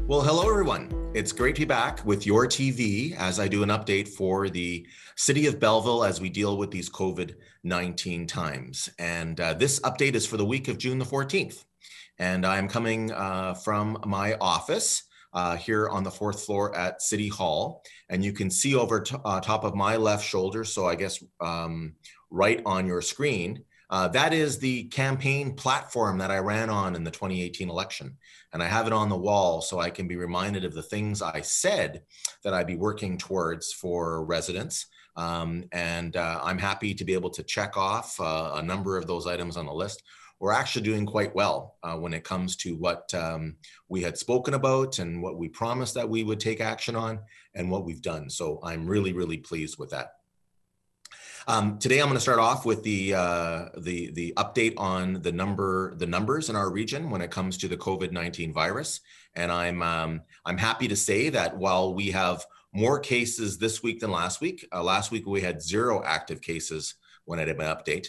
Well, hello everyone. It's great to be back with YourTV as I do an update for the city of Belleville as we deal with these COVID-19 times. And this update is for the week of June the 14th. And I'm coming from my office here on the fourth floor at City Hall. And you can see over top of my left shoulder, so I guess right on your screen, that is the campaign platform that I ran on in the 2018 election. And I have it on the wall so I can be reminded of the things I said that I'd be working towards for residents. I'm happy to be able to check off a number of those items on the list. We're actually doing quite well when it comes to what we had spoken about and what we promised that we would take action on and what we've done. So I'm really, really pleased with that. Today, I'm going to start off with the update on the numbers in our region when it comes to the COVID-19 virus. And I'm happy to say that while we have more cases this week than last week we had 0 active cases when I did my update.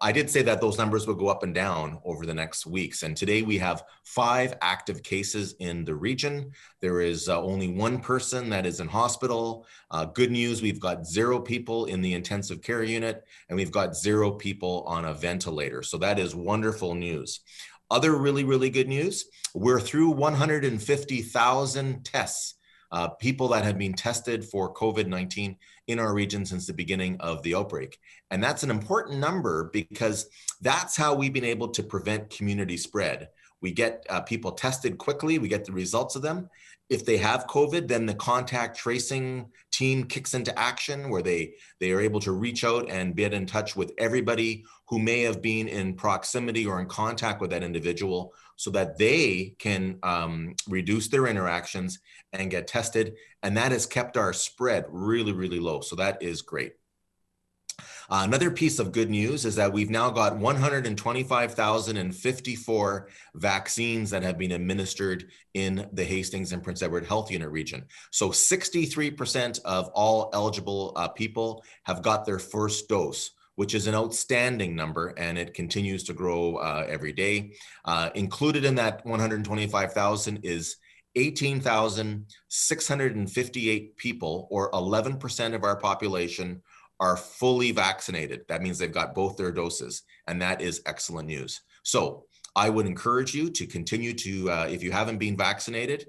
I did say that those numbers would go up and down over the next weeks. And today we have 5 active cases in the region. There is only 1 person that is in hospital. Good news, we've got 0 people in the intensive care unit, and we've got 0 people on a ventilator. So that is wonderful news. Other really, really good news, we're through 150,000 tests. People that have been tested for COVID-19 in our region since the beginning of the outbreak. And that's an important number because that's how we've been able to prevent community spread. We get people tested quickly, we get the results of them. If they have COVID, then the contact tracing team kicks into action where they are able to reach out and get in touch with everybody who may have been in proximity or in contact with that individual so that they can reduce their interactions and get tested. And that has kept our spread really, really low. So that is great. Another piece of good news is that we've now got 125,054 vaccines that have been administered in the Hastings and Prince Edward Health Unit region. So 63% of all eligible people have got their first dose, which is an outstanding number, and it continues to grow every day. Included in that 125,000 is 18,658 people, or 11% of our population, are fully vaccinated. That means they've got both their doses, and that is excellent news. So I would encourage you to continue to, if you haven't been vaccinated,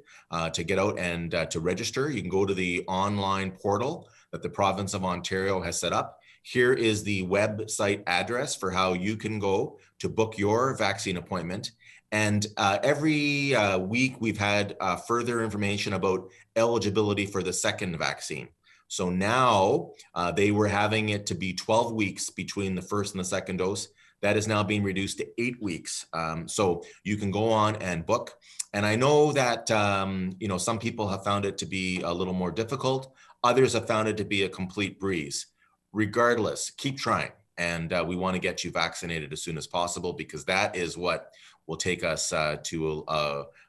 to get out and to register. You can go to the online portal that the province of Ontario has set up. Here is the website address for how you can go to book your vaccine appointment. And every week we've had further information about eligibility for the second vaccine. So now they were having it to be 12 weeks between the first and the second dose. That is now being reduced to 8 weeks. So you can go on and book. And I know that some people have found it to be a little more difficult. Others have found it to be a complete breeze. Regardless, keep trying. And we want to get you vaccinated as soon as possible because that is what will take us to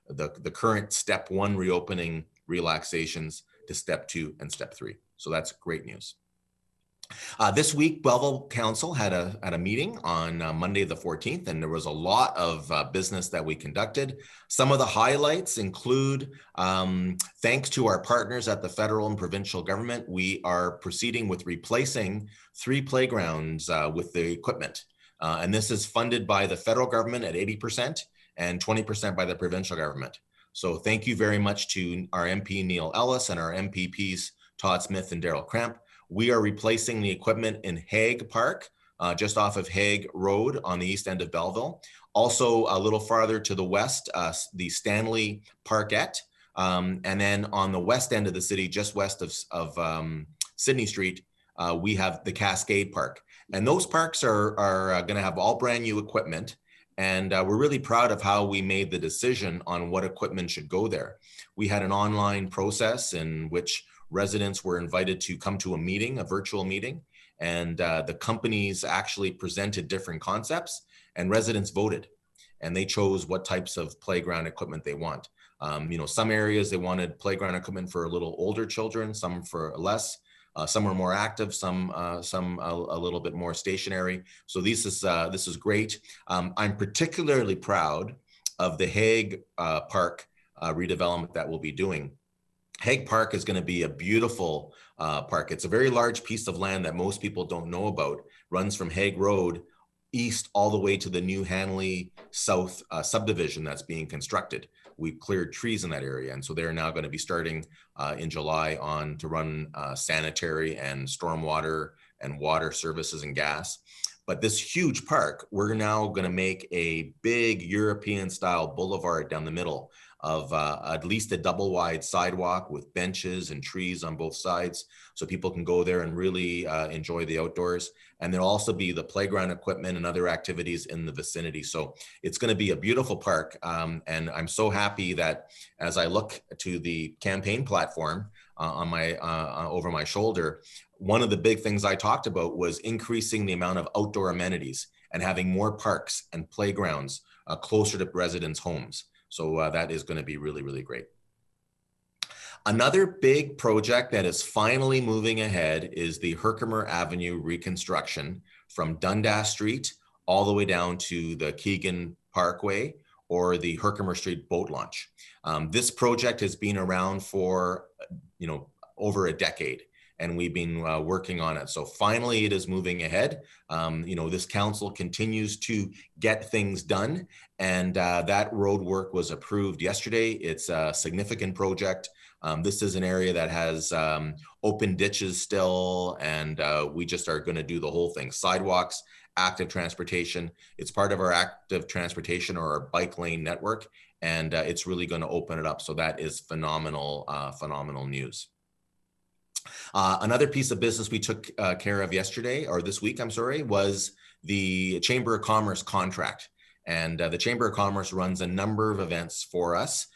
the current step 1 reopening relaxations to step 2 and step 3. So that's great news. This week, Belleville Council had a meeting on Monday the 14th, and there was a lot of business that we conducted. Some of the highlights include, thanks to our partners at the federal and provincial government, we are proceeding with replacing 3 playgrounds with the equipment. And this is funded by the federal government at 80% and 20% by the provincial government. So thank you very much to our MP Neil Ellis and our MPPs Todd Smith and Daryl Kremp. We are replacing the equipment in Hague Park, just off of Hague Road on the east end of Belleville. Also a little farther to the west, the Stanley Parkette. And then on the west end of the city, just west of Sydney Street, we have the Cascade Park. And those parks are going to have all brand new equipment. And we're really proud of how we made the decision on what equipment should go there. We had an online process in which residents were invited to come to a meeting, a virtual meeting, and the companies actually presented different concepts and residents voted. And they chose what types of playground equipment they want. Some areas they wanted playground equipment for a little older children, some for less. Some were more active, some a little bit more stationary. So this is great. I'm particularly proud of the Hague Park redevelopment that we'll be doing. Hague Park is going to be a beautiful park. It's a very large piece of land that most people don't know about. Runs from Hague Road east all the way to the new Hanley South subdivision that's being constructed. We've cleared trees in that area, and so they're now going to be starting in July on to run sanitary and stormwater and water services and gas. But this huge park, we're now going to make a big European-style boulevard down the middle of at least a double-wide sidewalk with benches and trees on both sides, so people can go there and really enjoy the outdoors. And there'll also be the playground equipment and other activities in the vicinity. So it's going to be a beautiful park. And I'm so happy that as I look to the campaign platform on my over my shoulder, one of the big things I talked about was increasing the amount of outdoor amenities and having more parks and playgrounds closer to residents' homes. So that is going to be really, really great. Another big project that is finally moving ahead is the Herkimer Avenue reconstruction from Dundas Street all the way down to the Keegan Parkway or the Herkimer Street boat launch. This project has been around for, over a decade, and we've been working on it. So finally it is moving ahead. This council continues to get things done, and that road work was approved yesterday. It's a significant project. This is an area that has open ditches still, and we just are going to do the whole thing. Sidewalks, active transportation. It's part of our active transportation or our bike lane network, and it's really going to open it up. So that is phenomenal, phenomenal news. Another piece of business we took care of yesterday, or this week, I'm sorry, was the Chamber of Commerce contract. And the Chamber of Commerce runs a number of events for us.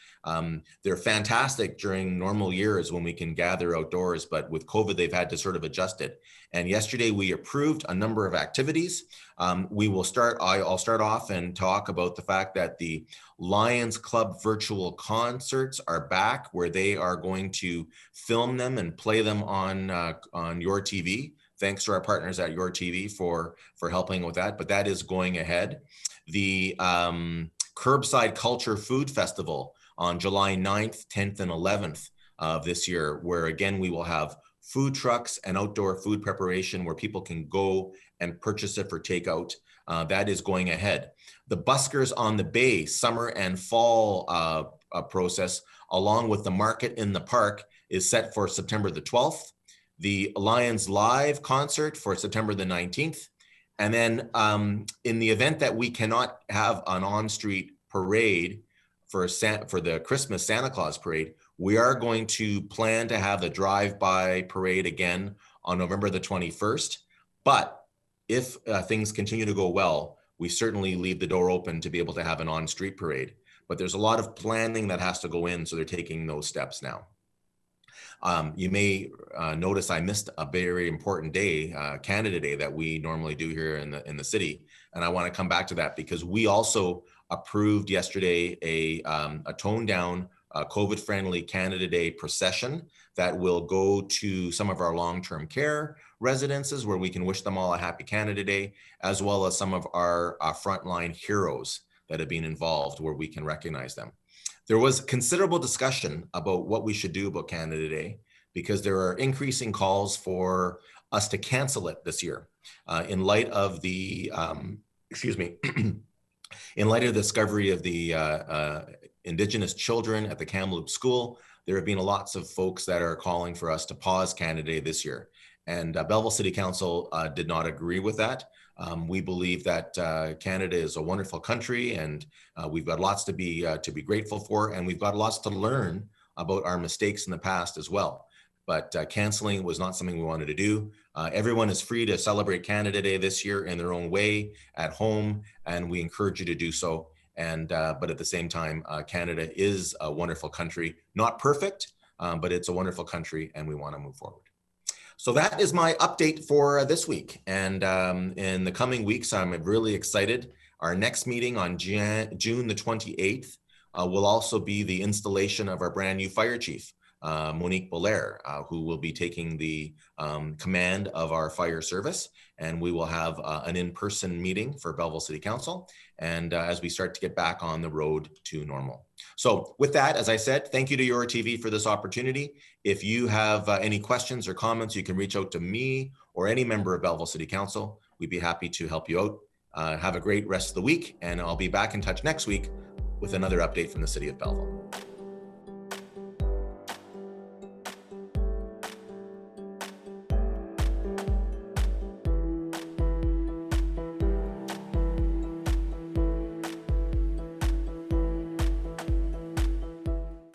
They're fantastic during normal years when we can gather outdoors, but with COVID, they've had to sort of adjust it. And yesterday we approved a number of activities. I'll start off and talk about the fact that the Lions Club virtual concerts are back, where they are going to film them and play them on YourTV. Thanks to our partners at YourTV for helping with that, but that is going ahead. The Curbside Culture Food Festival on July 9th, 10th, and 11th of this year, where again, we will have food trucks and outdoor food preparation where people can go and purchase it for takeout. That is going ahead. The Buskers on the Bay summer and fall process, along with the market in the park, is set for September the 12th. The Lions Live concert for September the 19th. And then in the event that we cannot have an on-street parade for the Christmas Santa Claus parade, we are going to plan to have the drive-by parade again on November the 21st. But if things continue to go well, we certainly leave the door open to be able to have an on-street parade. But there's a lot of planning that has to go in, so they're taking those steps now. You may notice I missed a very important day, Canada Day, that we normally do here in the city, and I want to come back to that because we also approved yesterday a toned down, COVID-friendly Canada Day procession that will go to some of our long-term care residences where we can wish them all a happy Canada Day, as well as some of our frontline heroes that have been involved where we can recognize them. There was considerable discussion about what we should do about Canada Day because there are increasing calls for us to cancel it this year in light of the, in light of the discovery of the Indigenous children at the Kamloops School. There have been lots of folks that are calling for us to pause Canada Day this year. And Belleville City Council did not agree with that. We believe that Canada is a wonderful country, and we've got lots to be grateful for, and we've got lots to learn about our mistakes in the past as well. But canceling was not something we wanted to do. Everyone is free to celebrate Canada Day this year in their own way at home, and we encourage you to do so. And but at the same time, Canada is a wonderful country, not perfect, but it's a wonderful country, and we want to move forward. So that is my update for this week. And in the coming weeks, I'm really excited. Our next meeting on June the 28th will also be the installation of our brand new fire chief. Monique Belair, who will be taking the command of our fire service. And we will have an in-person meeting for Belleville City Council. And as we start to get back on the road to normal. So with that, as I said, thank you to YourTV for this opportunity. If you have any questions or comments, you can reach out to me or any member of Belleville City Council. We'd be happy to help you out. Have a great rest of the week, and I'll be back in touch next week with another update from the City of Belleville.